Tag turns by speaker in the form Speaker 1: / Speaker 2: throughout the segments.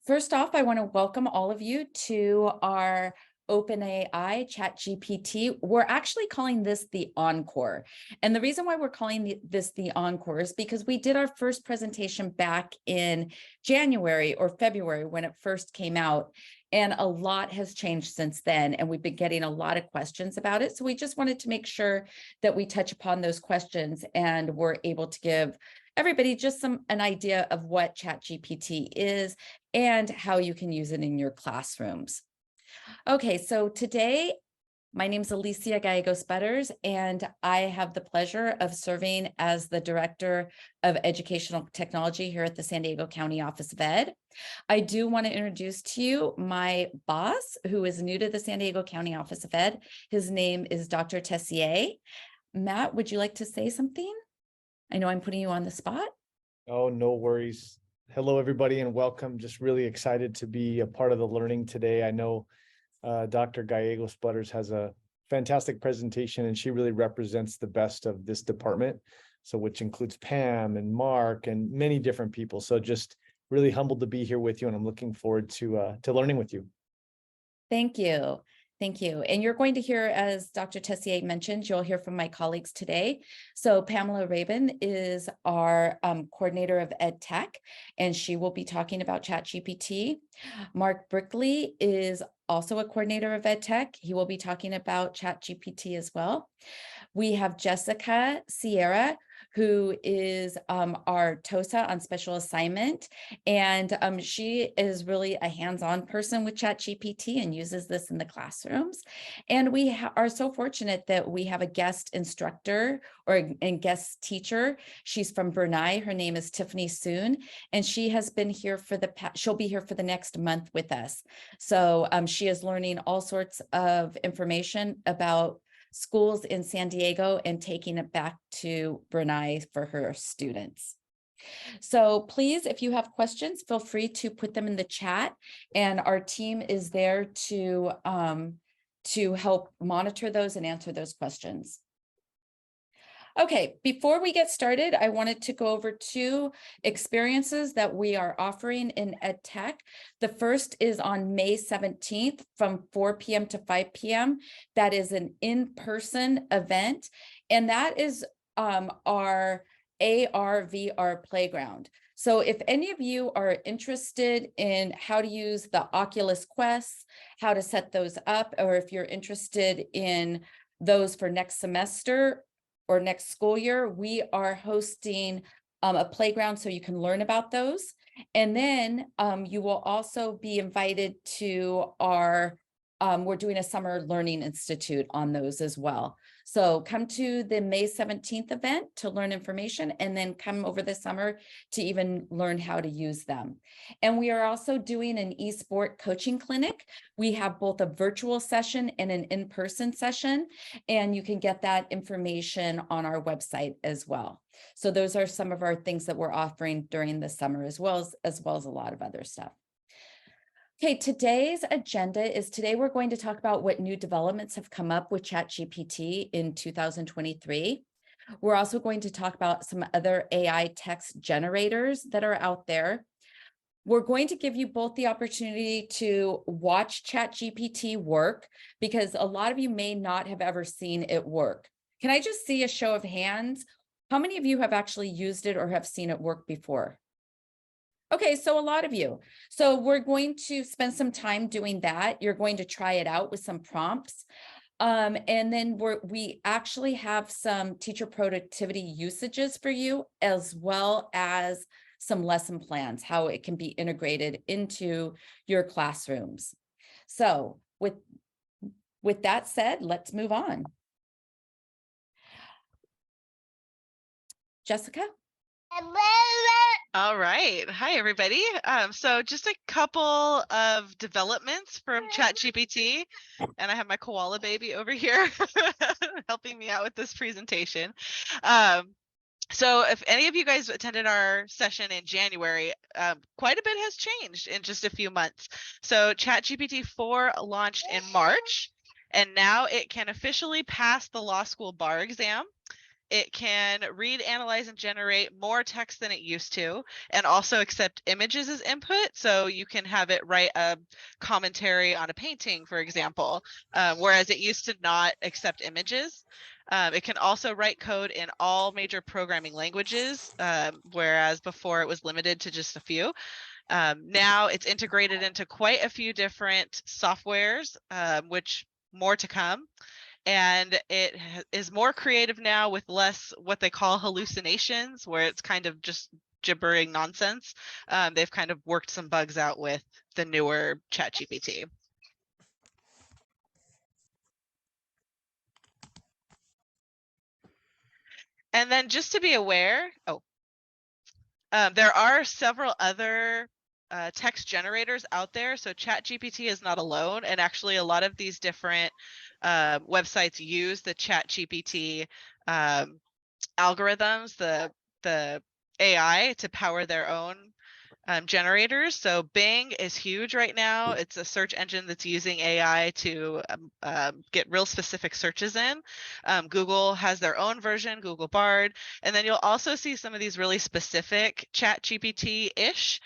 Speaker 1: First off, I want to welcome all of you to our OpenAI ChatGPT. We're actually calling this the Encore. And the reason why we're calling this the Encore is because we did our first presentation back in January or February when it first came out. And a lot has changed since then. And we've been getting a lot of questions about it. So we just wanted to make sure that we touch upon those questions and we're able to give everybody just an idea of what ChatGPT is and how you can use it in your classrooms. Okay, so today, my name is Alicia Gallegos-Butters, and I have the pleasure of serving as the Director of Educational Technology here at the San Diego County Office of Ed. I do want to introduce to you my boss, who is new to the San Diego County Office of Ed. His name is Dr. Tessier. Matt, would you like to say something? I know I'm putting you on the spot.
Speaker 2: Oh, no worries. Hello, everybody, and welcome. Just really excited to be a part of the learning today. I know Dr. Gallegos-Butters has a fantastic presentation, and she really represents the best of this department, so which includes Pam and Mark and many different people. So just really humbled to be here with you, and I'm looking forward to learning with you.
Speaker 1: Thank you. Thank you. And you're going to hear, as Dr. Tessier mentioned, you'll hear from my colleagues today. So Pamela Rabin is our coordinator of Ed Tech, and she will be talking about ChatGPT. Mark Brickley is also a coordinator of Ed Tech. He will be talking about ChatGPT as well. We have Jessica Sierra, who is our TOSA on special assignment. And she is really a hands-on person with ChatGPT and uses this in the classrooms. And we are so fortunate that we have a guest instructor or a guest teacher. She's from Brunei. Her name is Tiffany Soon, and she has been here for she'll be here for the next month with us. So she is learning all sorts of information about schools in San Diego and taking it back to Brunei for her students. So please, if you have questions, feel free to put them in the chat, and our team is there to help monitor those and answer those questions. Okay, before we get started, I wanted to go over two experiences that we are offering in Ed Tech. The first is on May 17th from 4 p.m. to 5 p.m. That is an in-person event, and that is our AR/VR playground. So if any of you are interested in how to use the Oculus Quests, how to set those up, or if you're interested in those for next semester or next school year, we are hosting a playground so you can learn about those. And then you will also be invited to our, we're doing a summer learning institute on those as well. So come to the May 17th event to learn information, and then come over the summer to even learn how to use them. And we are also doing an eSport coaching clinic. We have both a virtual session and an in-person session, and you can get that information on our website as well. So those are some of our things that we're offering during the summer, as well as a lot of other stuff. Okay, today's agenda is today we're going to talk about what new developments have come up with ChatGPT in 2023. We're also going to talk about some other AI text generators that are out there. We're going to give you both the opportunity to watch ChatGPT work, because a lot of you may not have ever seen it work. Can I just see a show of hands? How many of you have actually used it or have seen it work before? Okay, so a lot of you. So we're going to spend some time doing that. You're going to try it out with some prompts. And then we actually have some teacher productivity usages for you, as well as some lesson plans, how it can be integrated into your classrooms. So with that said, let's move on. Jessica?
Speaker 3: All right. Hi, everybody. So just a couple of developments from ChatGPT, and I have my koala baby over here helping me out with this presentation. So if any of you guys attended our session in January, quite a bit has changed in just a few months. So ChatGPT 4 launched in March, and now it can officially pass the law school bar exam. It can read, analyze, and generate more text than it used to, and also accept images as input. So you can have it write a commentary on a painting, for example, whereas it used to not accept images. It can also write code in all major programming languages, whereas before it was limited to just a few. Now it's integrated into quite a few different softwares, which more to come. And it is more creative now with less what they call hallucinations, where it's kind of just gibbering nonsense. They've kind of worked some bugs out with the newer ChatGPT. And then just to be aware, there are several other text generators out there. So ChatGPT is not alone. And actually a lot of these different websites use the ChatGPT algorithms, the AI to power their own generators. So Bing is huge right now. It's a search engine that's using AI to get real specific searches in. Google has their own version, Google Bard. And then you'll also see some of these really specific ChatGPT-ish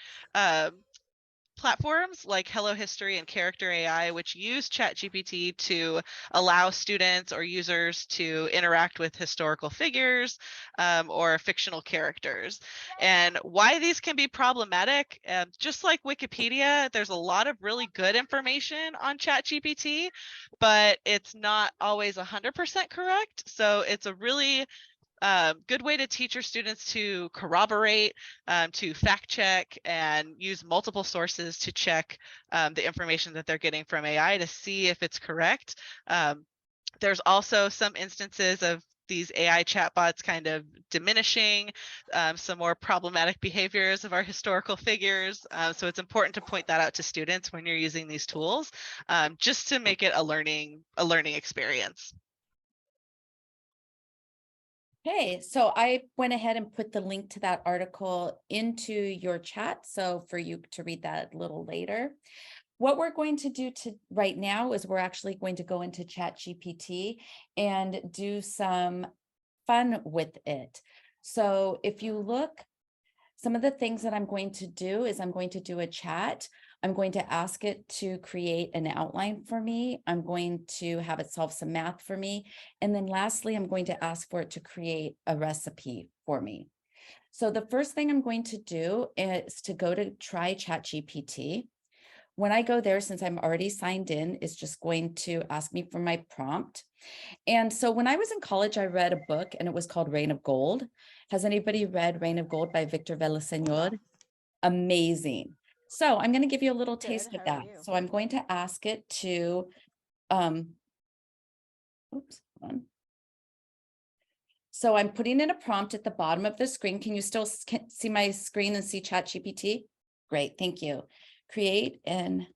Speaker 3: platforms like Hello History and Character AI, which use ChatGPT to allow students or users to interact with historical figures or fictional characters. And why these can be problematic, just like Wikipedia, there's a lot of really good information on ChatGPT, but it's not always 100% correct. So it's a really good way to teach your students to corroborate, to fact check, and use multiple sources to check the information that they're getting from AI to see if it's correct. There's also some instances of these AI chatbots kind of diminishing some more problematic behaviors of our historical figures. So it's important to point that out to students when you're using these tools, just to make it a learning experience.
Speaker 1: Okay, so I went ahead and put the link to that article into your chat, so for you to read that a little later. What we're going to do right now is we're actually going to go into ChatGPT and do some fun with it. So if you look, some of the things that I'm going to do is I'm going to do a chat. I'm going to ask it to create an outline for me. I'm going to have it solve some math for me. And then lastly, I'm going to ask for it to create a recipe for me. So the first thing I'm going to do is to go to try ChatGPT. When I go there, since I'm already signed in, it's just going to ask me for my prompt. And so when I was in college, I read a book and it was called Reign of Gold. Has anybody read Reign of Gold by Victor Villaseñor? Amazing. So I'm going to give you a little taste of that. So I'm going to ask it to, oops, hold on. So I'm putting in a prompt at the bottom of the screen. Can you still see my screen and see ChatGPT? Great, thank you. Create an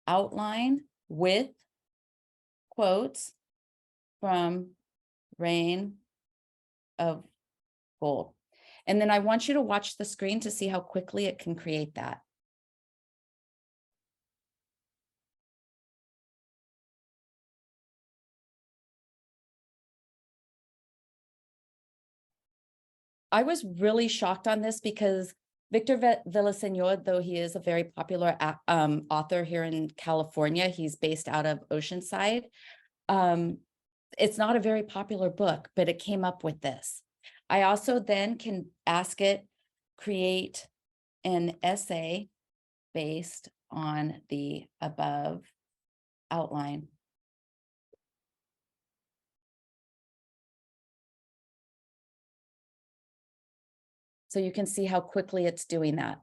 Speaker 1: outline with quotes from Reign of Gold. And then I want you to watch the screen to see how quickly it can create that. I was really shocked on this because Victor Villaseñor, though he is a very popular author here in California, he's based out of Oceanside. It's not a very popular book, but it came up with this. I also then can ask it, create an essay based on the above outline. So you can see how quickly it's doing that.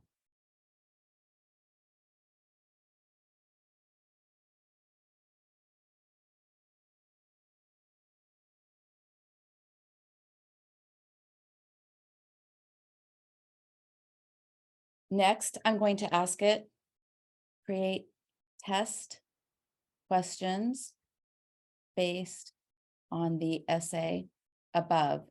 Speaker 1: Next, I'm going to ask it, create test questions based on the essay above.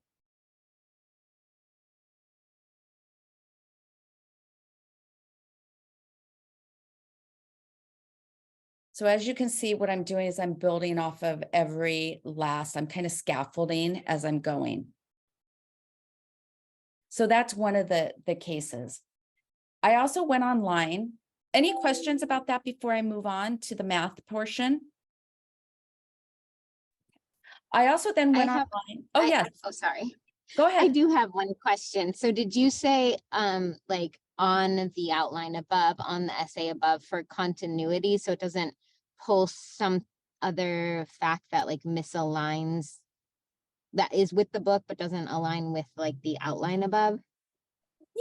Speaker 1: So as you can see, what I'm doing is I'm building off of every last, I'm kind of scaffolding as I'm going. So that's one of the cases. I also went online. Any questions about that before I move on to the math portion? I also then went online. Oh, yes.
Speaker 4: Oh, sorry.
Speaker 1: Go
Speaker 4: I
Speaker 1: ahead.
Speaker 4: do have one question. So did you say, like on the outline above, on the essay above for continuity, so it doesn't pull some other fact that like misaligns, that is with the book, but doesn't align with like the outline above?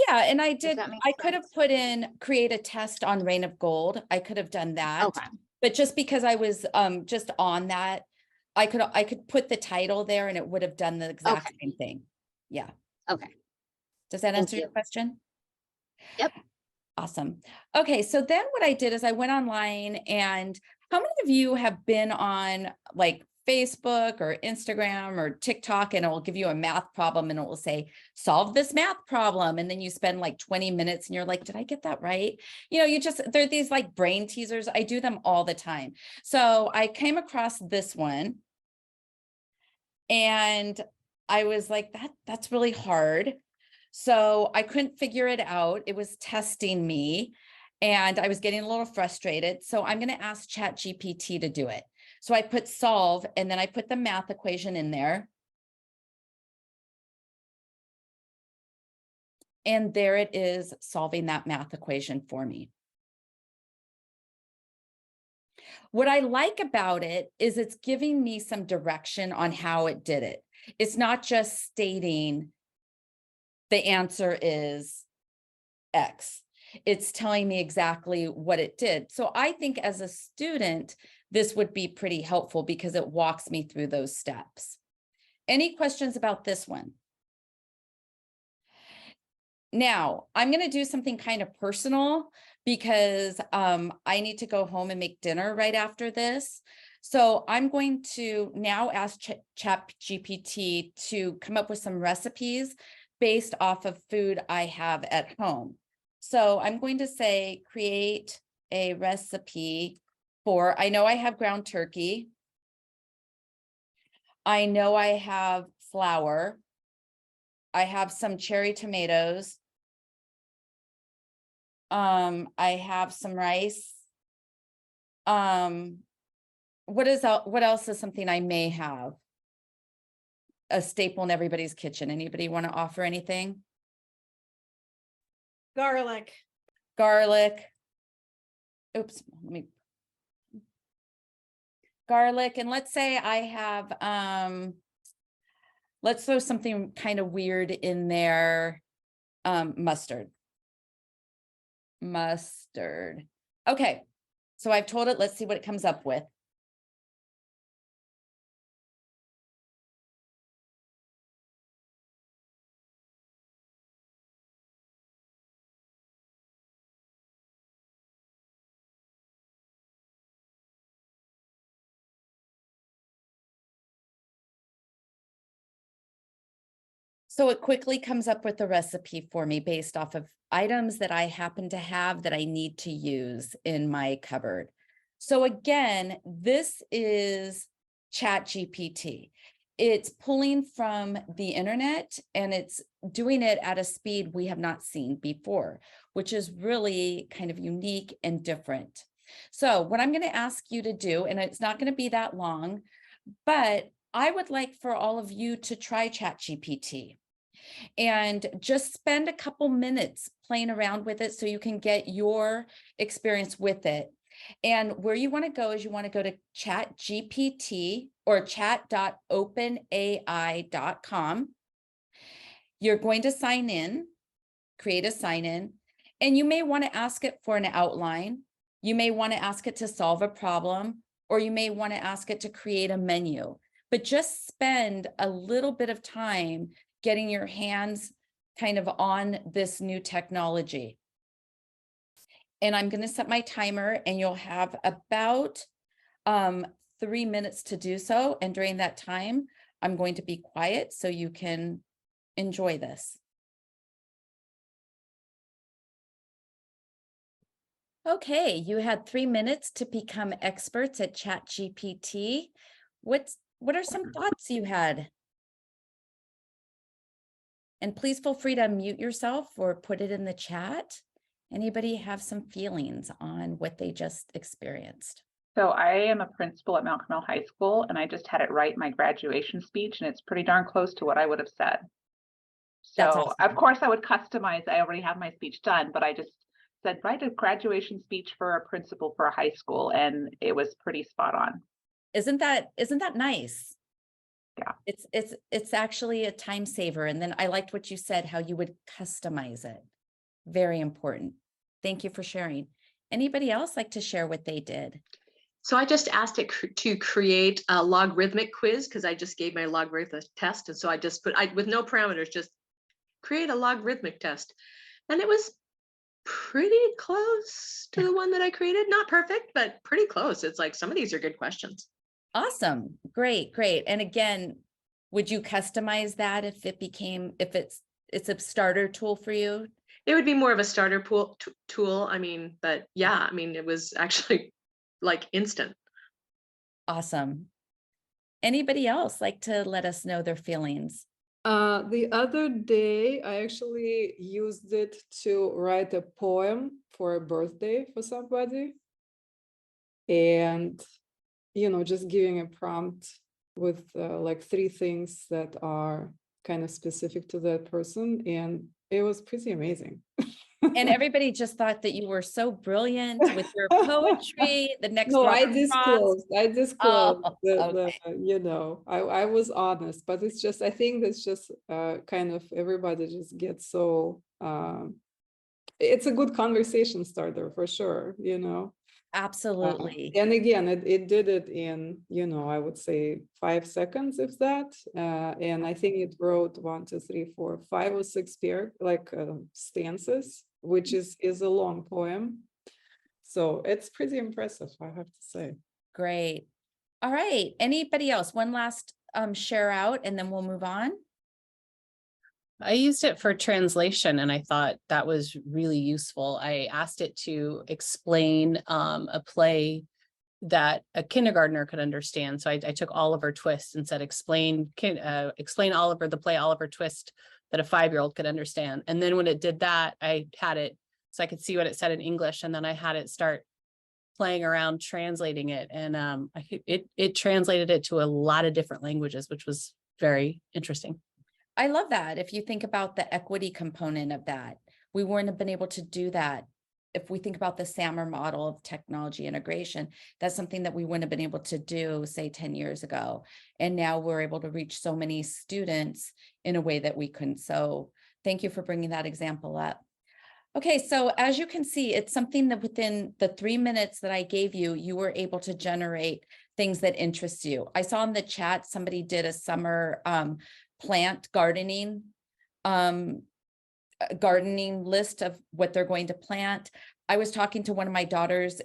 Speaker 1: Yeah, and I did,
Speaker 4: that make
Speaker 1: I could have
Speaker 4: sense?
Speaker 1: put in create a test on Rain of Gold. I could have done that.
Speaker 4: Okay,
Speaker 1: But just because I was just on that, I could put the title there and it would have done the exact
Speaker 4: Okay.
Speaker 1: same thing. Yeah.
Speaker 4: okay.
Speaker 1: Does that
Speaker 4: Thank
Speaker 1: answer your
Speaker 4: you.
Speaker 1: question?
Speaker 4: Yep.
Speaker 1: Awesome. Okay, so then what I did is I went online, and how many of you have been on like Facebook or Instagram or TikTok, and it will give you a math problem and it will say, solve this math problem. And then you spend like 20 minutes and you're like, did I get that right? You know, they're these like brain teasers. I do them all the time. So I came across this one and I was like, that's really hard. So I couldn't figure it out. It was testing me and I was getting a little frustrated. So I'm going to ask ChatGPT to do it. So I put solve and then I put the math equation in there. And there it is, solving that math equation for me. What I like about it is it's giving me some direction on how it did it. It's not just stating the answer is X. It's telling me exactly what it did. So I think as a student, this would be pretty helpful because it walks me through those steps. Any questions about this one? Now, I'm going to do something kind of personal because I need to go home and make dinner right after this. So I'm going to now ask ChatGPT to come up with some recipes based off of food I have at home. So I'm going to say, create a recipe for, I know I have ground turkey. I know I have flour. I have some cherry tomatoes. I have some rice. What else is something I may have? A staple in everybody's kitchen. Anybody want to offer anything?
Speaker 5: Garlic.
Speaker 1: Garlic. Oops, garlic. And let's say I have, let's throw something kind of weird in there. Mustard. Okay, so I've told it, let's see what it comes up with. So it quickly comes up with a recipe for me based off of items that I happen to have that I need to use in my cupboard. So again, this is ChatGPT. It's pulling from the internet and it's doing it at a speed we have not seen before, which is really kind of unique and different. So what I'm going to ask you to do, and it's not going to be that long, but I would like for all of you to try ChatGPT and just spend a couple minutes playing around with it so you can get your experience with it. And where you want to go is you want to go to ChatGPT or chat.openai.com. You're going to sign in, create a sign in, and you may want to ask it for an outline. You may want to ask it to solve a problem, or you may want to ask it to create a menu. But just spend a little bit of time getting your hands kind of on this new technology. And I'm going to set my timer and you'll have about 3 minutes to do so. And during that time, I'm going to be quiet so you can enjoy this. Okay, you had 3 minutes to become experts at ChatGPT. What are some thoughts you had? And please feel free to mute yourself or put it in the chat. Anybody have some feelings on what they just experienced?
Speaker 5: So I am a principal at Mount Carmel High School, and I just had it write my graduation speech, and it's pretty darn close to what I would have said.
Speaker 1: That's
Speaker 5: So
Speaker 1: awesome.
Speaker 5: of course I would customize. I already have my speech done, but I just said, write a graduation speech for a principal for a high school, and it was pretty spot on.
Speaker 1: Isn't that nice?
Speaker 5: Yeah.
Speaker 1: It's actually a time saver. And then I liked what you said, how you would customize it. Very important. Thank you for sharing. Anybody else like to share what they did?
Speaker 6: So I just asked it to create a logarithmic quiz because I just gave my logarithmic test. And so I just put, with no parameters, just create a logarithmic test. And it was pretty close to the one that I created. Not perfect, but pretty close. It's like, some of these are good questions.
Speaker 1: Awesome. Great. And again, would you customize that if it's a starter tool for you?
Speaker 6: It would be more of a starter tool. I mean, but yeah, I mean, it was actually like instant.
Speaker 1: Awesome. Anybody else like to let us know their feelings?
Speaker 7: The other day, I actually used it to write a poem for a birthday for somebody. And, just giving a prompt with like 3 things that are kind of specific to that person. And it was pretty amazing.
Speaker 1: And everybody just thought that you were so brilliant with your poetry. The next
Speaker 7: No, I
Speaker 1: Robert Frost.
Speaker 7: disclosed
Speaker 1: Oh,
Speaker 7: the,
Speaker 1: okay.
Speaker 7: I was honest, but it's just, I think that's just kind of everybody just gets so, it's a good conversation starter for sure,
Speaker 1: Absolutely.
Speaker 7: And again, it did it in, I would say 5 seconds, if that. And I think it wrote 1, 2, 3, 4, 5 or 6 stanzas, which is a long poem. So it's pretty impressive, I have to say.
Speaker 1: Great. All right. Anybody else? One last share out and then we'll move on.
Speaker 8: I used it for translation and I thought that was really useful. I asked it to explain a play that a kindergartner could understand. So I took Oliver Twist and said, explain Oliver, the play Oliver Twist that a 5-year-old could understand. And then when it did that, I had it so I could see what it said in English. And then I had it start playing around translating it. And it translated it to a lot of different languages, which was very interesting.
Speaker 1: I love that. If you think about the equity component of that, we wouldn't have been able to do that. If we think about the SAMR model of technology integration, that's something that we wouldn't have been able to do, say, 10 years ago. And now we're able to reach so many students in a way that we couldn't. So thank you for bringing that example up. Okay, so as you can see, it's something that within the 3 minutes that I gave you, you were able to generate things that interest you. I saw in the chat, somebody did a summer plant gardening list of what they're going to plant. I was talking to one of my daughters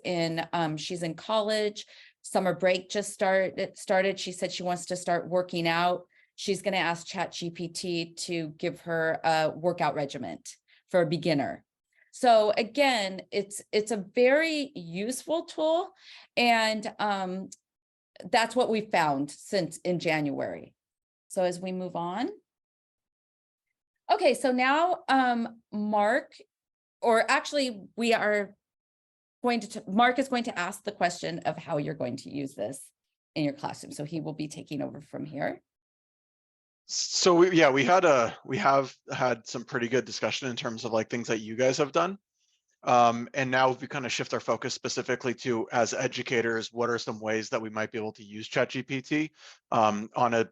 Speaker 1: she's in college. Summer break just started. She said she wants to start working out. She's going to ask ChatGPT to give her a workout regimen for a beginner. So again, it's a very useful tool. And that's what we found since in January. So as we move on. Okay, so now Mark, or actually Mark is going to ask the question of how you're going to use this in your classroom. So he will be taking over from here.
Speaker 9: So we have had some pretty good discussion in terms of like things that you guys have done. And now we kind of shift our focus specifically to, as educators, what are some ways that we might be able to use ChatGPT on a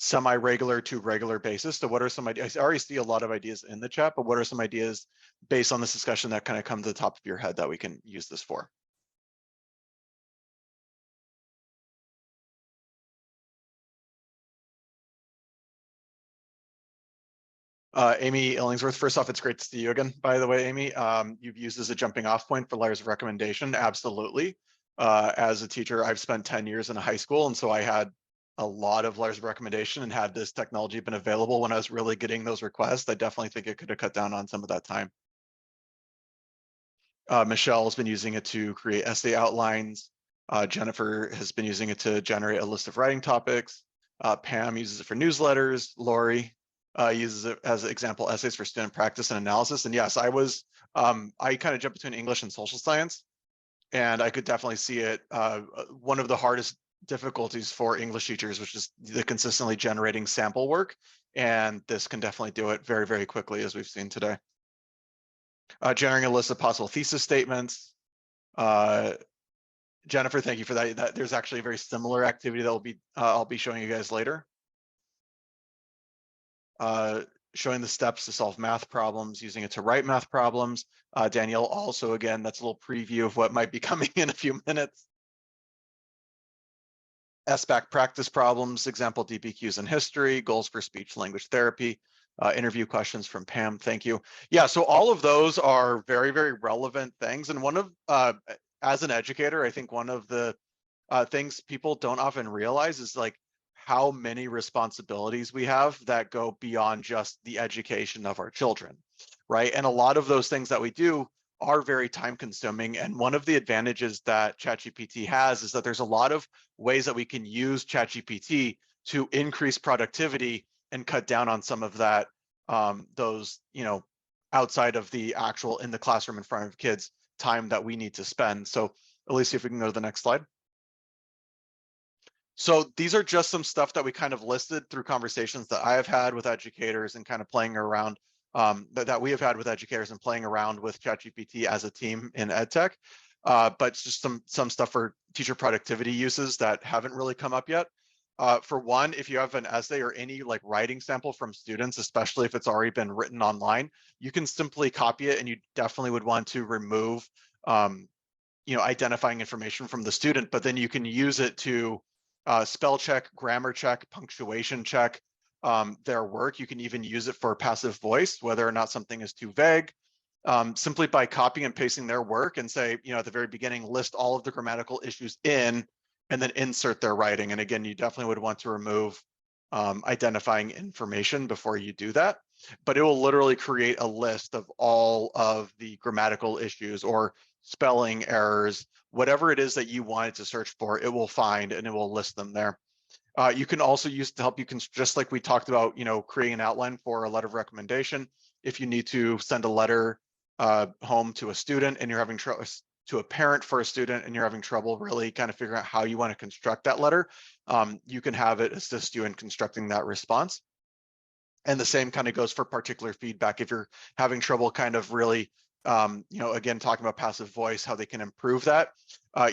Speaker 9: semi-regular to regular basis. So what are some ideas? I already see a lot of ideas in the chat, but what are some ideas based on this discussion that kind of come to the top of your head that we can use this for? Amy Illingsworth, first off, it's great to see you again, by the way, Amy. You've used as a jumping off point for letters of recommendation. Absolutely. As a teacher, I've spent 10 years in a high school, and so I had a lot of letters of recommendation, and had this technology been available when I was really getting those requests, I definitely think it could have cut down on some of that time. Michelle has been using it to create essay outlines. Jennifer has been using it to generate a list of writing topics. Pam uses it for newsletters. Lori, uses it as example essays for student practice and analysis. And yes, I kind of jumped between English and social science, and I could definitely see it. One of the hardest difficulties for English teachers, which is the consistently generating sample work. And this can definitely do it very, very quickly, as we've seen today. Generating a list of possible thesis statements. Jennifer, thank you for that. There's actually a very similar activity that I'll be showing you guys later. Showing the steps to solve math problems, using it to write math problems. Danielle, also, again, that's a little preview of what might be coming in a few minutes. SBAC practice problems, example DBQs in history, goals for speech language therapy, interview questions from Pam, thank you. Yeah, so all of those are very, very relevant things. And one of, as an educator, I think one of the things people don't often realize is like how many responsibilities we have that go beyond just the education of our children, right? And a lot of those things that we do are very time consuming. And one of the advantages that ChatGPT has is that there's a lot of ways that we can use ChatGPT to increase productivity and cut down on some of that, those, outside of the actual in the classroom in front of kids time that we need to spend. So Alicia, if we can go to the next slide. So these are just some stuff that we kind of listed through conversations that I have had with educators and kind of playing around, that we have had with educators and playing around with ChatGPT as a team in EdTech. But just some stuff for teacher productivity uses that haven't really come up yet. For one, if you have an essay or any like writing sample from students, especially if it's already been written online, you can simply copy it, and you definitely would want to remove, identifying information from the student, but then you can use it to spell check, grammar check, punctuation check their work. You can even use it for passive voice, whether or not something is too vague. Simply by copying and pasting their work and say, at the very beginning, list all of the grammatical issues in, and then insert their writing. And again, you definitely would want to remove identifying information before you do that. But it will literally create a list of all of the grammatical issues or spelling errors, whatever it is that you want it to search for, it will find and it will list them there. You can also use to help you, just like we talked about, creating an outline for a letter of recommendation. If you need to send a letter home to a student and you're having trouble, to a parent for a student and you're having trouble really kind of figuring out how you want to construct that letter, you can have it assist you in constructing that response. And the same kind of goes for particular feedback. If you're having trouble kind of really, again, talking about passive voice, how they can improve that,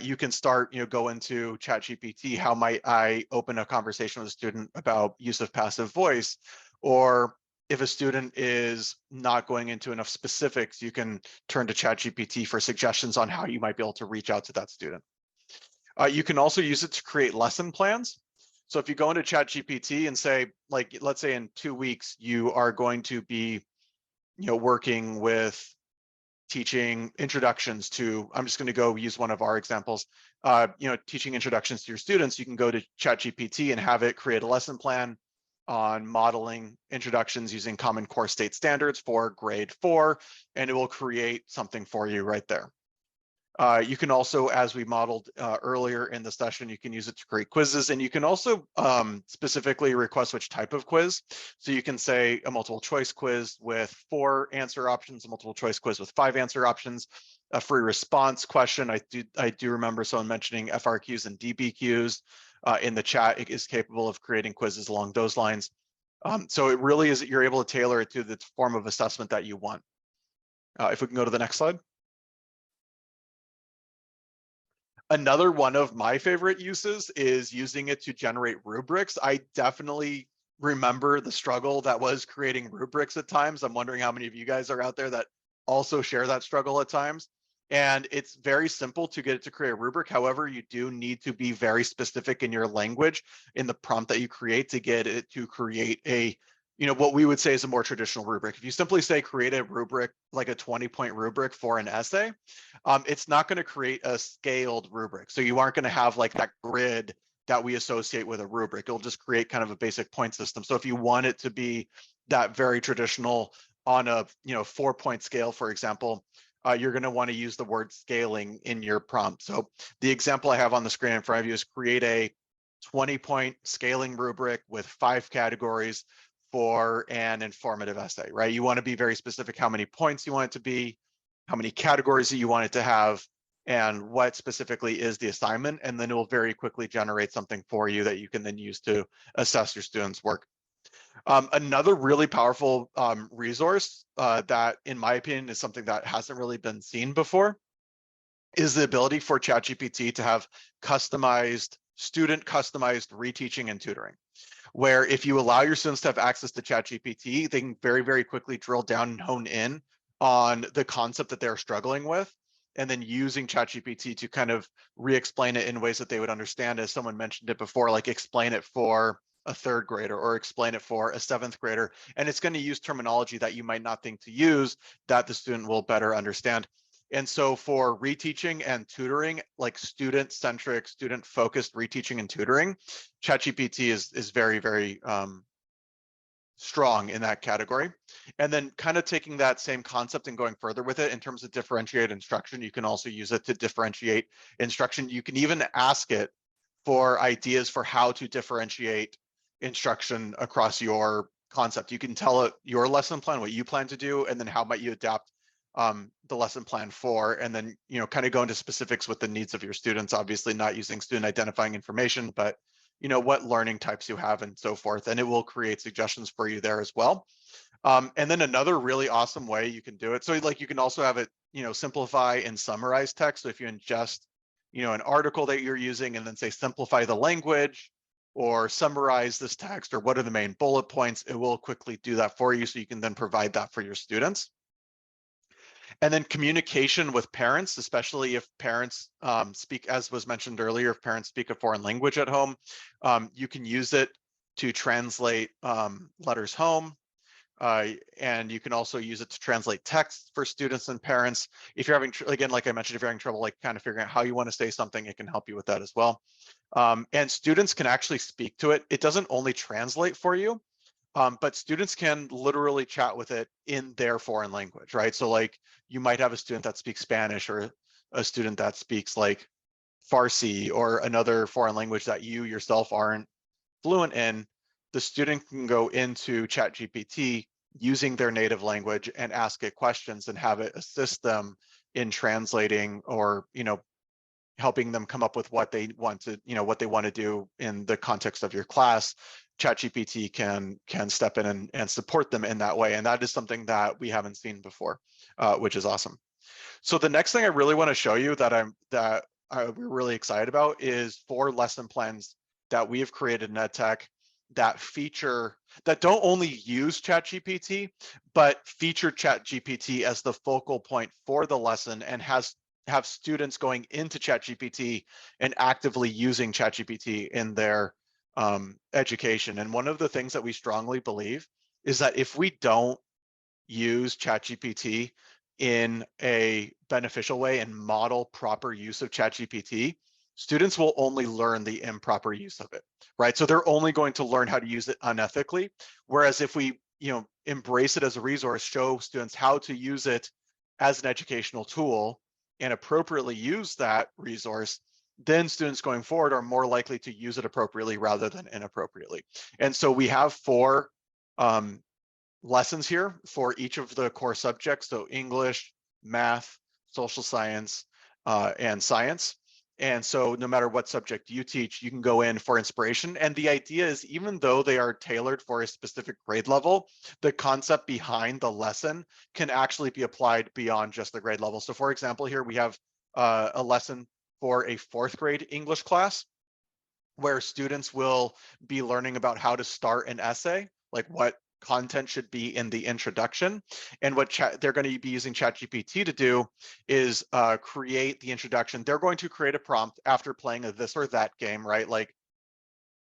Speaker 9: you can start, go into ChatGPT, how might I open a conversation with a student about use of passive voice? Or if a student is not going into enough specifics, you can turn to ChatGPT for suggestions on how you might be able to reach out to that student. You can also use it to create lesson plans. So if you go into ChatGPT and say, like, let's say in 2 weeks, you are going to be, working with teaching introductions to, I'm just going to go use one of our examples, teaching introductions to your students, you can go to ChatGPT and have it create a lesson plan on modeling introductions using Common Core State Standards for grade 4, and it will create something for you right there. You can also, as we modeled earlier in the session, you can use it to create quizzes, and you can also specifically request which type of quiz. So you can say a multiple choice quiz with 4 answer options, a multiple choice quiz with 5 answer options, a free response question. I do remember someone mentioning FRQs and DBQs in the chat. It is capable of creating quizzes along those lines. So it really is, you're able to tailor it to the form of assessment that you want. If we can go to the next slide. Another one of my favorite uses is using it to generate rubrics. I definitely remember the struggle that was creating rubrics at times. I'm wondering how many of you guys are out there that also share that struggle at times. And it's very simple to get it to create a rubric. However, you do need to be very specific in your language in the prompt that you create to get it to create a, what we would say is a more traditional rubric. If you simply say create a rubric, like a 20-point rubric for an essay, it's not going to create a scaled rubric. So you aren't going to have like that grid that we associate with a rubric. It'll just create kind of a basic point system. So if you want it to be that very traditional on a 4-point scale, for example, you're going to want to use the word scaling in your prompt. So the example I have on the screen in front of you is create a 20-point scaling rubric with 5 categories for an informative essay, right? You want to be very specific how many points you want it to be, how many categories that you want it to have, and what specifically is the assignment, and then it will very quickly generate something for you that you can then use to assess your students' work. Another really powerful resource that, in my opinion, is something that hasn't really been seen before is the ability for ChatGPT to have student customized reteaching and tutoring, where if you allow your students to have access to ChatGPT, they can very, very quickly drill down and hone in on the concept that they're struggling with, and then using ChatGPT to kind of re-explain it in ways that they would understand, as someone mentioned it before, like explain it for a third grader or explain it for a seventh grader. And it's going to use terminology that you might not think to use that the student will better understand. And so for reteaching and tutoring, like student-centric, student-focused reteaching and tutoring, ChatGPT is very, very strong in that category. And then kind of taking that same concept and going further with it in terms of differentiated instruction, you can also use it to differentiate instruction. You can even ask it for ideas for how to differentiate instruction across your concept. You can tell it your lesson plan, what you plan to do, and then how might you adapt the lesson plan for, and then, you know, kind of go into specifics with the needs of your students, obviously not using student identifying information, but, you know, what learning types you have and so forth, and it will create suggestions for you there as well. And then another really awesome way you can do it, so like you can also have it, you know, simplify and summarize text. So if you ingest, you know, an article that you're using and then say simplify the language or summarize this text or what are the main bullet points, it will quickly do that for you, so you can then provide that for your students. And then communication with parents, especially if parents speak, as was mentioned earlier, if parents speak a foreign language at home, you can use it to translate letters home. And you can also use it to translate text for students and parents. If you're having, again, like I mentioned, if you're having trouble like kind of figuring out how you want to say something, it can help you with that as well. And students can actually speak to it. It doesn't only translate for you, but students can literally chat with it in their foreign language, right? So like you might have a student that speaks Spanish or a student that speaks like Farsi or another foreign language that you yourself aren't fluent in. The student can go into ChatGPT using their native language and ask it questions and have it assist them in translating or, you know, helping them come up with what they want to, you know, what they want to do in the context of your class. ChatGPT can step in and support them in that way. And that is something that we haven't seen before, which is awesome. So the next thing I really want to show you that we're really excited about is 4 lesson plans that we have created in EdTech that don't only use ChatGPT, but feature ChatGPT as the focal point for the lesson and have students going into ChatGPT and actively using ChatGPT in their education. And one of the things that we strongly believe is that if we don't use ChatGPT in a beneficial way and model proper use of ChatGPT, students will only learn the improper use of it, right? So they're only going to learn how to use it unethically. Whereas if we, you know, embrace it as a resource, show students how to use it as an educational tool and appropriately use that resource, then students going forward are more likely to use it appropriately rather than inappropriately. And so we have 4 lessons here for each of the core subjects. So English, math, social science, and science. And so no matter what subject you teach, you can go in for inspiration. And the idea is, even though they are tailored for a specific grade level, the concept behind the lesson can actually be applied beyond just the grade level. So for example, here we have a lesson for a 4th grade English class where students will be learning about how to start an essay, like what content should be in the introduction. And what they're going to be using ChatGPT to do is create the introduction. They're going to create a prompt after playing a this or that game, right? Like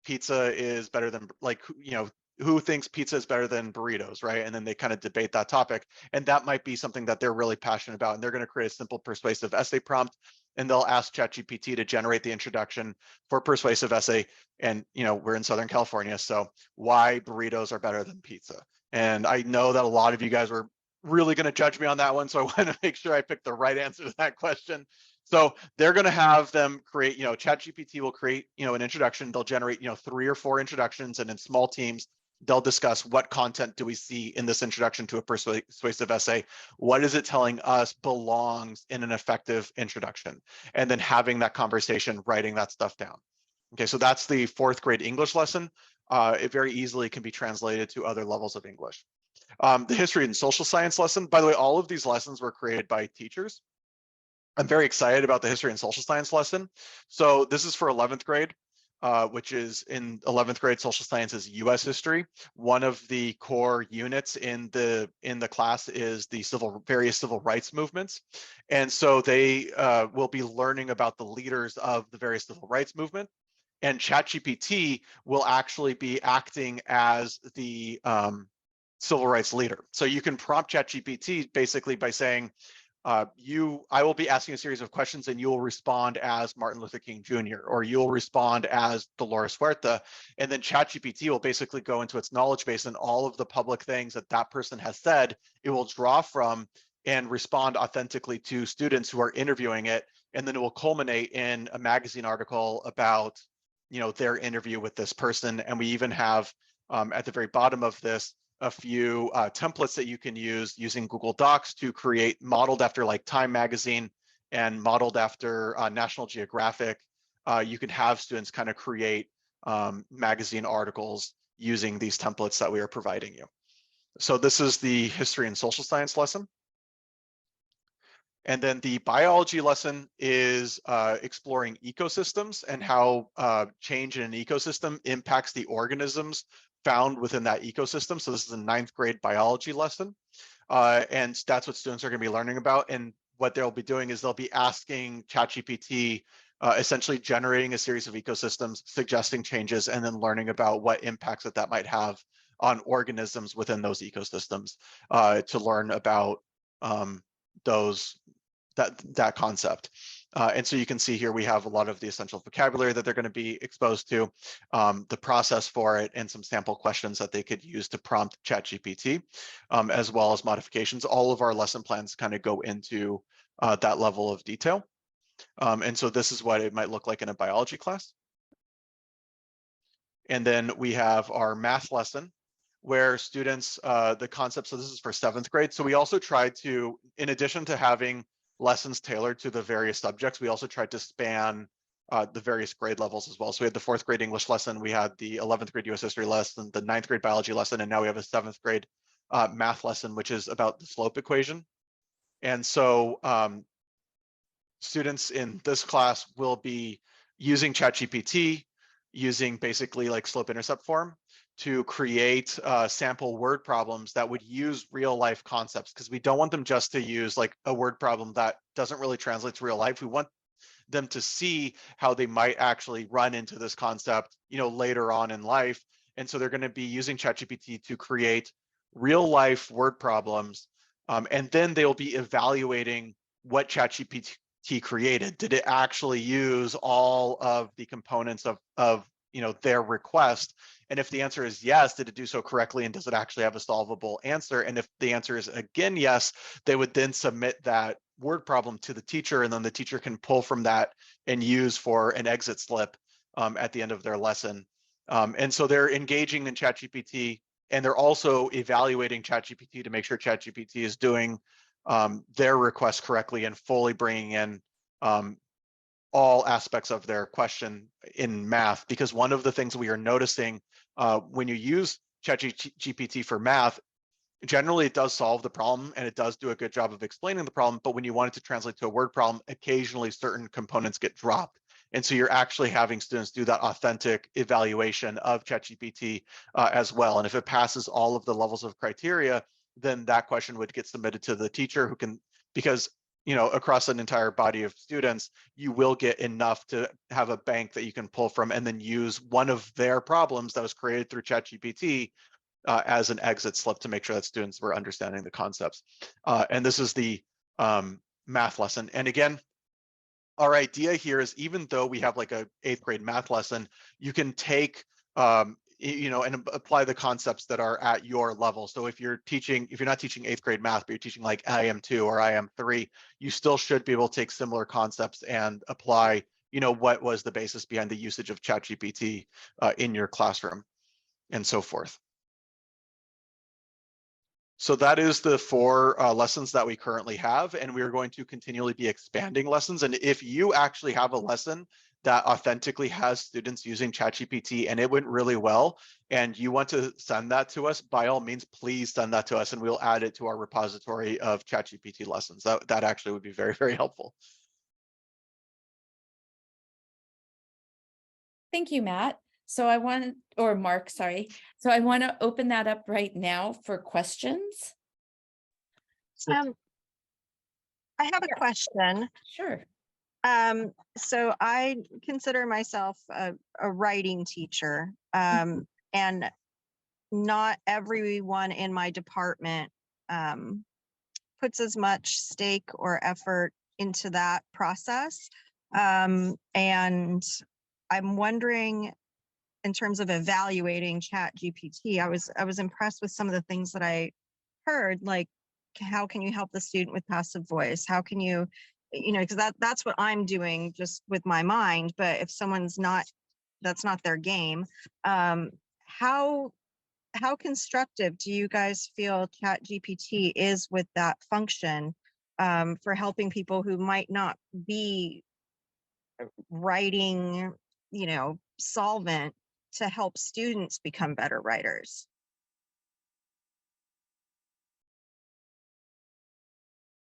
Speaker 9: pizza is better than, like, you know, who thinks pizza is better than burritos, right? And then they kind of debate that topic. And that might be something that they're really passionate about. And they're going to create a simple persuasive essay prompt, and they'll ask ChatGPT to generate the introduction for persuasive essay. And, you know, we're in Southern California, so why burritos are better than pizza. And I know that a lot of you guys were really going to judge me on that one, so I want to make sure I pick the right answer to that question. So they're going to have them create, you know, ChatGPT will create, you know, an introduction. They'll generate, you know, 3 or 4 introductions, and in small teams, they'll discuss what content do we see in this introduction to a persuasive essay. What is it telling us belongs in an effective introduction? And then having that conversation, writing that stuff down. Okay, so that's the 4th grade English lesson. It very easily can be translated to other levels of English. The history and social science lesson, by the way, all of these lessons were created by teachers. I'm very excited about the history and social science lesson. So this is for 11th grade, which is in 11th grade, social science is US history. One of the core units in the class is the various civil rights movements. And so they will be learning about the leaders of the various civil rights movement. And ChatGPT will actually be acting as the civil rights leader. So you can prompt ChatGPT basically by saying, I will be asking a series of questions and you will respond as Martin Luther King Jr. or you'll respond as Dolores Huerta. And then ChatGPT will basically go into its knowledge base and all of the public things that that person has said, it will draw from and respond authentically to students who are interviewing it. And then it will culminate in a magazine article about, their interview with this person. And we even have at the very bottom of this, a few templates that you can use using Google Docs to create modeled after like Time Magazine and modeled after National Geographic. You can have students kind of create magazine articles using these templates that we are providing you. So this is the history and social science lesson. And then the biology lesson is exploring ecosystems and how change in an ecosystem impacts the organisms found within that ecosystem. So this is a 9th grade biology lesson. And that's what students are going to be learning about. And what they'll be doing is they'll be asking ChatGPT, essentially generating a series of ecosystems, suggesting changes, and then learning about what impacts that might have on organisms within those ecosystems to learn about that concept. And so you can see here we have a lot of the essential vocabulary that they're going to be exposed to, the process for it, and some sample questions that they could use to prompt ChatGPT, as well as modifications. All of our lesson plans kind of go into that level of detail. And so this is what it might look like in a biology class. And then we have our math lesson, where students, the concept, so this is for 7th grade. So we also tried to, in addition to having lessons tailored to the various subjects, we also tried to span the various grade levels as well. So we had the 4th grade English lesson, we had the 11th grade US history lesson, the 9th grade biology lesson, and now we have a 7th grade math lesson, which is about the slope equation. And so students in this class will be using ChatGPT, using basically like slope-intercept form to create sample word problems that would use real life concepts, because we don't want them just to use like a word problem that doesn't really translate to real life. We want them to see how they might actually run into this concept, later on in life. And so they're going to be using ChatGPT to create real life word problems. And then they'll be evaluating what ChatGPT created. Did it actually use all of the components of their request? And if the answer is yes, did it do so correctly? And does it actually have a solvable answer? And if the answer is again yes, they would then submit that word problem to the teacher, and then the teacher can pull from that and use for an exit slip at the end of their lesson. And so they're engaging in ChatGPT, and they're also evaluating ChatGPT to make sure ChatGPT is doing their request correctly and fully bringing in all aspects of their question in math. Because one of the things we are noticing when you use ChatGPT for math, generally it does solve the problem and it does do a good job of explaining the problem, but when you want it to translate to a word problem, occasionally certain components get dropped. And so you're actually having students do that authentic evaluation of ChatGPT as well. And if it passes all of the levels of criteria, then that question would get submitted to the teacher, who can, because across an entire body of students, you will get enough to have a bank that you can pull from and then use one of their problems that was created through ChatGPT as an exit slip to make sure that students were understanding the concepts. And this is the math lesson. And again, our idea here is, even though we have like a 8th grade math lesson, you can take and apply the concepts that are at your level. So if you're not teaching 8th grade math, but you're teaching like IM2 or IM3, you still should be able to take similar concepts and apply, what was the basis behind the usage of ChatGPT in your classroom and so forth. So that is the 4 lessons that we currently have, and we are going to continually be expanding lessons. And if you actually have a lesson that authentically has students using ChatGPT and it went really well, and you want to send that to us, by all means, please send that to us and we'll add it to our repository of ChatGPT lessons. That actually would be very, very helpful.
Speaker 1: Thank you, Matt. So I want, or Mark, sorry. So I want to open that up right now for questions.
Speaker 10: I have a question.
Speaker 1: Sure.
Speaker 10: So I consider myself a writing teacher, and not everyone in my department puts as much stake or effort into that process. And I'm wondering, in terms of evaluating ChatGPT, I was impressed with some of the things that I heard, like how can you help the student with passive voice? How can you, because that's what I'm doing just with my mind. But if someone's not, that's not their game. How constructive do you guys feel ChatGPT is with that function for helping people who might not be writing, solvent, to help students become better writers?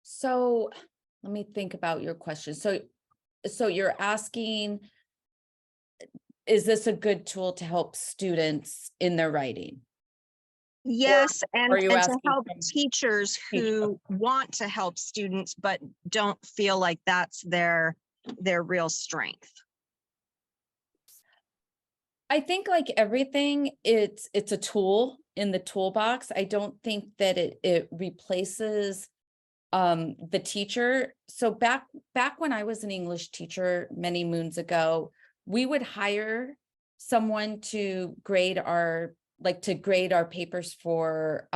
Speaker 1: So let me think about your question. So you're asking, is this a good tool to help students in their writing?
Speaker 10: Yes,
Speaker 1: are you
Speaker 10: and to
Speaker 1: asking
Speaker 10: help
Speaker 1: from
Speaker 10: teachers who want to help students but don't feel like that's their real strength.
Speaker 1: I think like everything, it's a tool in the toolbox. I don't think that it replaces the teacher. So back when I was an English teacher many moons ago, we would hire someone to grade our papers for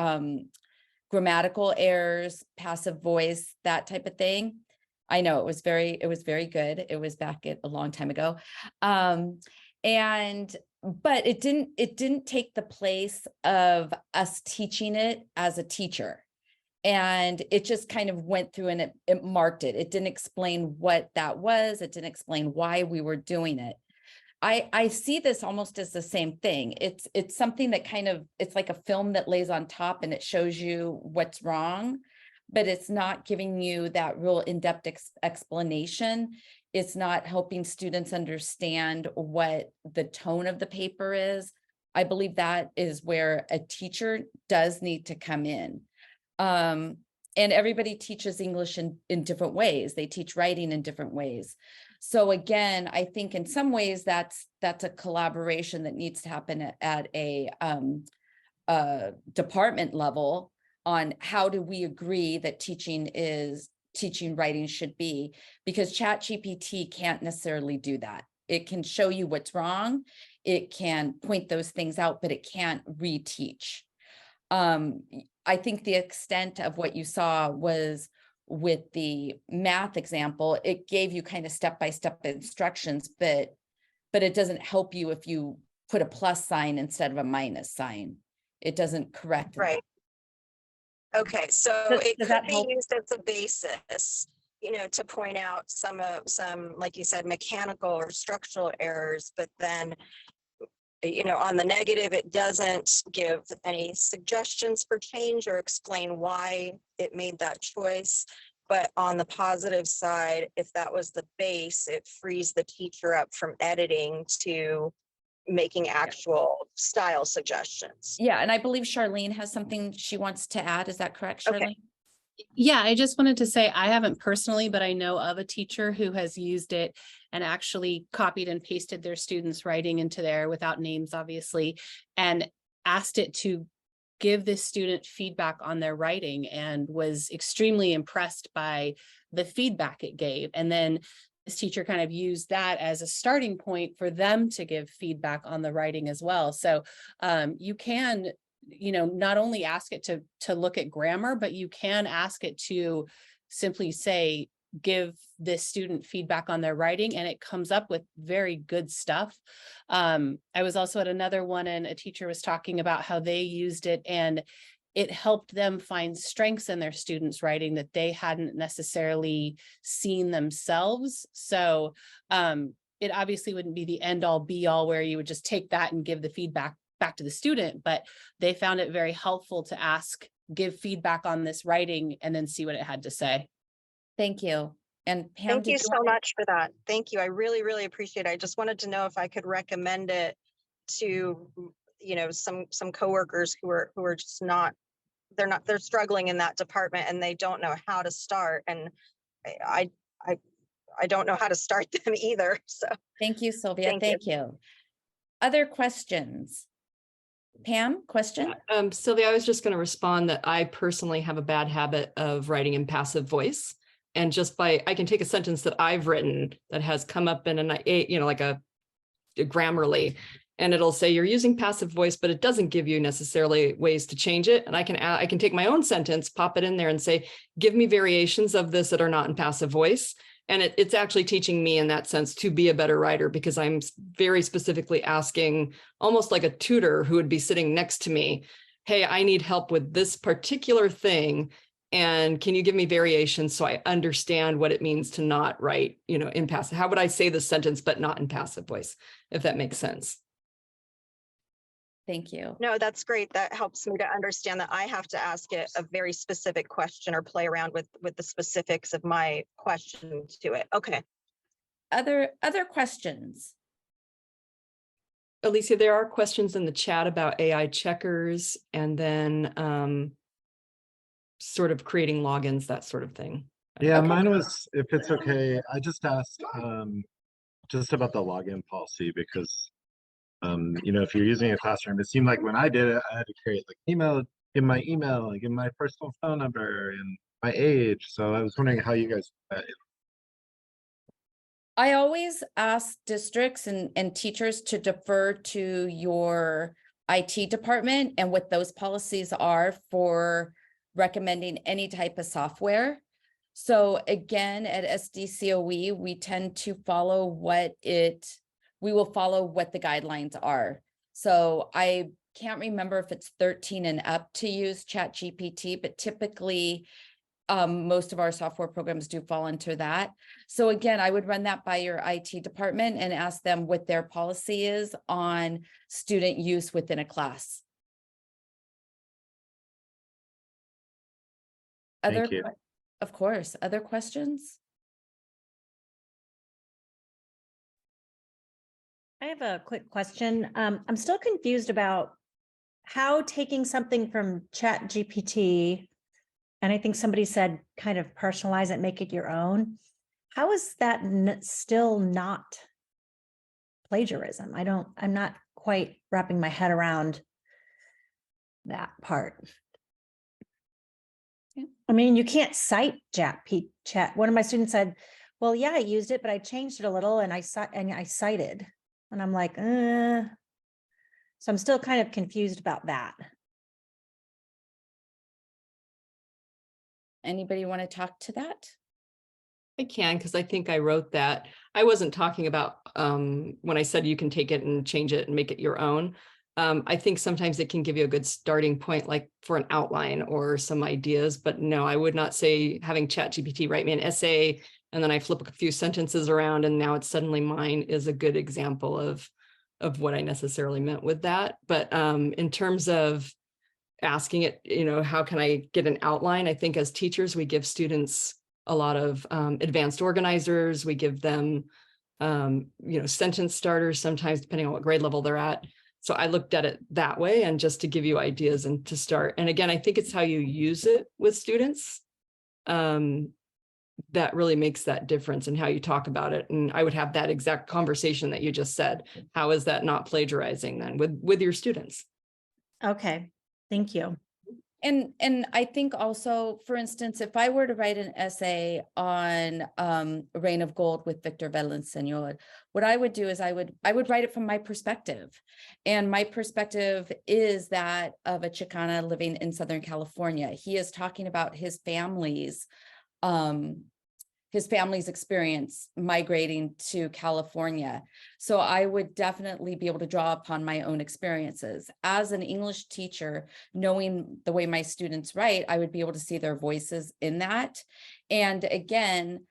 Speaker 1: grammatical errors, passive voice, that type of thing. I know it was very good. It was back a long time ago. But it didn't take the place of us teaching it as a teacher. And it just kind of went through and it marked it. It didn't explain what that was. It didn't explain why we were doing it. I see this almost as the same thing. It's something that it's like a film that lays on top and it shows you what's wrong, but it's not giving you that real in-depth explanation. It's not helping students understand what the tone of the paper is. I believe that is where a teacher does need to come in. And everybody teaches English in different ways. They teach writing in different ways. So again, I think in some ways that's a collaboration that needs to happen at a department level on how do we agree that teaching writing should be, because ChatGPT can't necessarily do that. It can show you what's wrong. It can point those things out, but it can't reteach. I think the extent of what you saw was with the math example. It gave you kind of step-by-step instructions, but it doesn't help you if you put a plus sign instead of a minus sign. It doesn't correct.
Speaker 10: Right. Okay, so it could be used as a basis, to point out some, like you said, mechanical or structural errors, but then on the negative, it doesn't give any suggestions for change or explain why it made that choice. But on the positive side, if that was the base, it frees the teacher up from editing to making actual style suggestions.
Speaker 1: Yeah, and I believe Charlene has something she wants to add. Is that correct, Charlene?
Speaker 10: Okay.
Speaker 8: Yeah, I just wanted to say I haven't personally, but I know of a teacher who has used it and actually copied and pasted their students' writing into there without names, obviously, and asked it to give this student feedback on their writing and was extremely impressed by the feedback it gave. And then this teacher kind of used that as a starting point for them to give feedback on the writing as well. So you can not only ask it to look at grammar, but you can ask it to simply say, give this student feedback on their writing, and it comes up with very good stuff. I was also at another one and a teacher was talking about how they used it, and it helped them find strengths in their students' writing that they hadn't necessarily seen themselves. So it obviously wouldn't be the end all be all where you would just take that and give the feedback back to the student, but they found it very helpful to give feedback on this writing and then see what it had to say.
Speaker 1: Thank you. And Pam,
Speaker 10: Thank
Speaker 1: did
Speaker 10: you so
Speaker 1: wanna-
Speaker 10: much for that. Thank you. I really, really appreciate it. I just wanted to know if I could recommend it to, you know, some coworkers who are just not, they're struggling in that department and they don't know how to start. And I don't know how to start them either. So
Speaker 1: Thank you, Sylvia.
Speaker 10: Thank you.
Speaker 1: Thank you. Other questions? Pam, question?
Speaker 11: Sylvia, I was just going to respond that I personally have a bad habit of writing in passive voice. And just I can take a sentence that I've written that has come up in like a Grammarly, and it'll say you're using passive voice, but it doesn't give you necessarily ways to change it. And I can take my own sentence, pop it in there and say, give me variations of this that are not in passive voice. And it's actually teaching me in that sense to be a better writer, because I'm very specifically asking, almost like a tutor who would be sitting next to me, hey, I need help with this particular thing. And can you give me variations so I understand what it means to not write, in passive? How would I say this sentence, but not in passive voice, if that makes sense?
Speaker 1: Thank you.
Speaker 10: no, that's great. That helps me to understand that I have to ask it a very specific question or play around with the specifics of my question to it. Okay.
Speaker 1: Other questions?
Speaker 11: Alicia, there are questions in the chat about AI checkers and then sort of creating logins, that sort of thing.
Speaker 12: Yeah,
Speaker 1: Okay.
Speaker 12: mine was, if it's okay, I just asked just about the login policy because if you're using a classroom, it seemed like when I did it, I had to create like give my email, give my personal phone number and my age. So I was wondering how you guys do that.
Speaker 1: I always ask districts and teachers to defer to your IT department and what those policies are for recommending any type of software. So again, at SDCOE, we tend to follow we will follow what the guidelines are. So I can't remember if it's 13 and up to use ChatGPT, but typically most of our software programs do fall into that. So again, I would run that by your IT department and ask them what their policy is on student use within a class.
Speaker 12: Thank you.
Speaker 1: Of course, other questions?
Speaker 13: I have a quick question. I'm still confused about how taking something from ChatGPT, and I think somebody said kind of personalize it, make it your own. How is that still not plagiarism? I'm not quite wrapping my head around that part.
Speaker 1: Yeah.
Speaker 13: I mean, you can't cite Chat. One of my students said, well, yeah, I used it, but I changed it a little and I cited. And I'm like, so I'm still kind of confused about that.
Speaker 1: Anybody want to talk to that?
Speaker 11: I can, because I think I wrote that. I wasn't talking about when I said you can take it and change it and make it your own. I think sometimes it can give you a good starting point, like for an outline or some ideas, but no, I would not say having ChatGPT write me an essay and then I flip a few sentences around and now it's suddenly mine is a good example of what I necessarily meant with that. But in terms of asking it, how can I get an outline? I think as teachers, we give students a lot of advanced organizers. We give them, sentence starters, sometimes depending on what grade level they're at. So I looked at it that way and just to give you ideas and to start. And again, I think it's how you use it with students that really makes that difference in how you talk about it. And I would have that exact conversation that you just said. How is that not plagiarizing then with your students?
Speaker 13: Okay, thank you.
Speaker 1: And I think also, for instance, if I were to write an essay on Reign of Gold with Victor Villaseñor, what I would do is I would write it from my perspective. And my perspective is that of a Chicana living in Southern California. He is talking about his family's his family's experience migrating to California. So I would definitely be able to draw upon my own experiences. As an English teacher, knowing the way my students write, I would be able to see their voices in that. And again,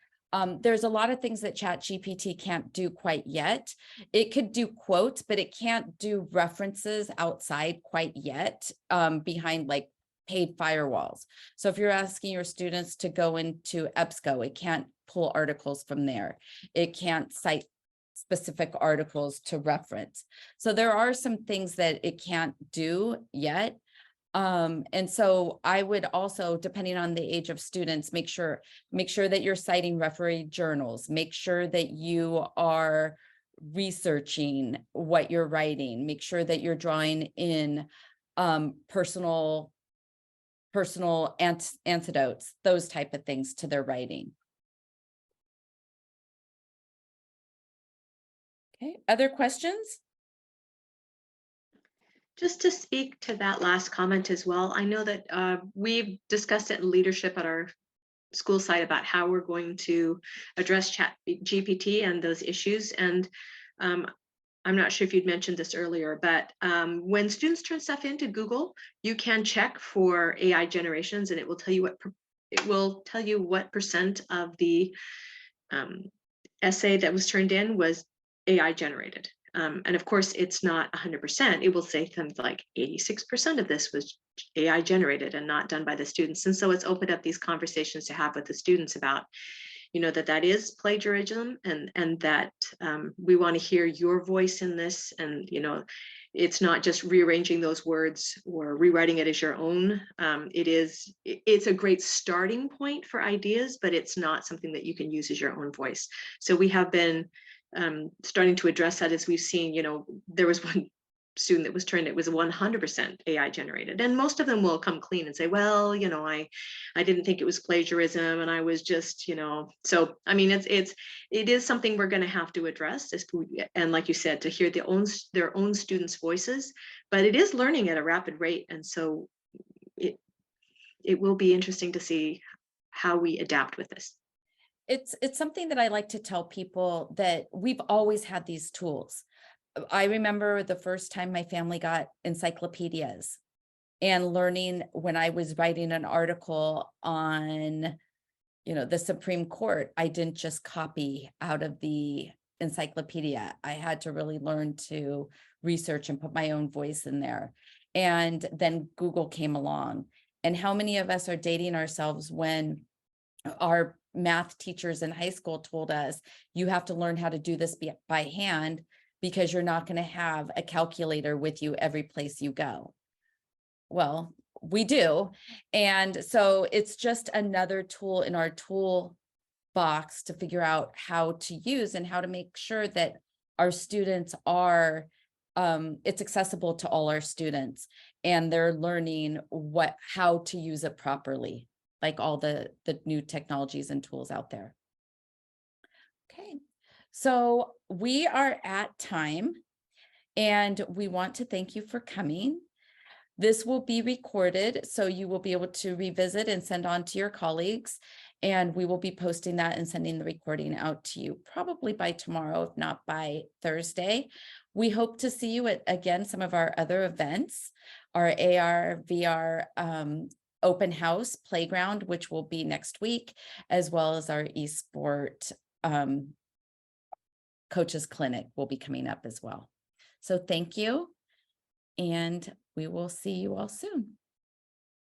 Speaker 1: there's a lot of things that ChatGPT can't do quite yet. It could do quotes, but it can't do references outside quite yet, behind like paid firewalls. So if you're asking your students to go into EBSCO, it can't pull articles from there. It can't cite specific articles to reference. So there are some things that it can't do yet. And so I would also, depending on the age of students, make sure that you're citing referee journals, make sure that you are researching what you're writing, make sure that you're drawing in personal anecdotes, those type of things to their writing. Okay, other questions?
Speaker 6: Just to speak to that last comment as well, I know that we've discussed it in leadership at our school site about how we're going to address ChatGPT and those issues. And I'm not sure if you'd mentioned this earlier, but when students turn stuff into Google, you can check for AI generations, and it will tell you what percent of the essay that was turned in was AI generated. And of course, it's not 100%. It will say things like 86% of this was AI generated and not done by the students. And so it's opened up these conversations to have with the students about, that is plagiarism, and that we want to hear your voice in this. And, it's not just rearranging those words or rewriting it as your own. It's a great starting point for ideas, but it's not something that you can use as your own voice. So we have been starting to address that as we've seen, there was one student that was turned, it was 100% AI generated. And most of them will come clean and say, well, I didn't think it was plagiarism, and I was just, so, I mean, it is something we're going to have to address, and like you said, to hear their own students' voices, but it is learning at a rapid rate. And so it will be interesting to see how we adapt with this.
Speaker 1: It's something that I like to tell people, that we've always had these tools. I remember the first time my family got encyclopedias, and learning when I was writing an article on, the Supreme Court, I didn't just copy out of the encyclopedia. I had to really learn to research and put my own voice in there. And then Google came along. And how many of us are dating ourselves when our math teachers in high school told us, you have to learn how to do this by hand, because you're not going to have a calculator with you every place you go. Well, we do. And so it's just another tool in our tool box to figure out how to use and how to make sure that our students are, it's accessible to all our students, and they're learning how to use it properly, like all the new technologies and tools out there. Okay. So we are at time, and we want to thank you for coming. This will be recorded, so you will be able to revisit and send on to your colleagues, and we will be posting that and sending the recording out to you probably by tomorrow, if not by Thursday. We hope to see you at, again, some of our other events, our AR, VR open house playground, which will be next week, as well as our eSport coaches clinic will be coming up as well. So thank you, and we will see you all soon.